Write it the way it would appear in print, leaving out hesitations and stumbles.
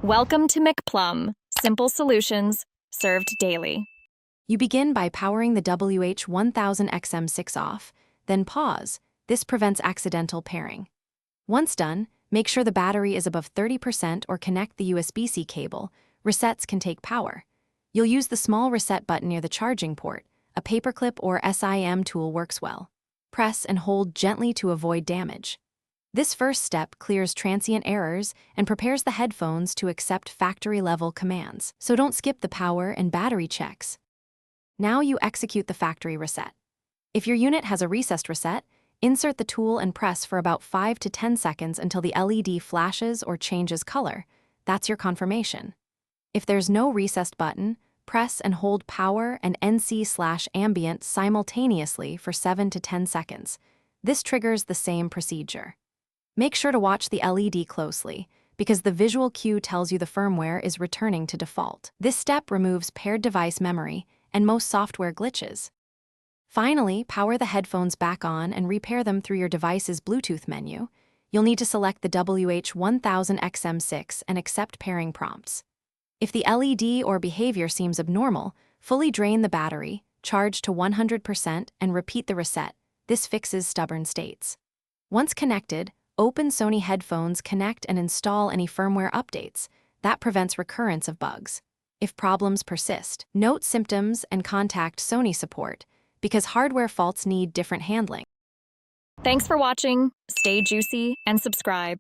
Welcome to McPlum, simple solutions served daily. You begin by powering the Xm6 off, then pause. This prevents accidental pairing. Once done, make sure the battery is above 30% or connect the USB-C cable. Resets can take power. You'll use the small reset button near the charging port. A paperclip or SIM tool works well. Press and hold gently to avoid damage. This first step clears transient errors and prepares the headphones to accept factory-level commands, so don't skip the power and battery checks. Now you execute the factory reset. If your unit has a recessed reset, insert the tool and press for about 5 to 10 seconds until the LED flashes or changes color. That's your confirmation. If there's no recessed button, press and hold power and NC/ambient simultaneously for 7 to 10 seconds. This triggers the same procedure. Make sure to watch the LED closely, because the visual cue tells you the firmware is returning to default. This step removes paired device memory and most software glitches. Finally, power the headphones back on and repair them through your device's Bluetooth menu. You'll need to select the Xm6 and accept pairing prompts. If the LED or behavior seems abnormal, fully drain the battery, charge to 100%, and repeat the reset. This fixes stubborn states. Once connected, open Sony headphones, connect and install any firmware updates. That prevents recurrence of bugs. If problems persist, note symptoms and contact Sony support, because hardware faults need different handling. Thanks for watching. Stay juicy and subscribe.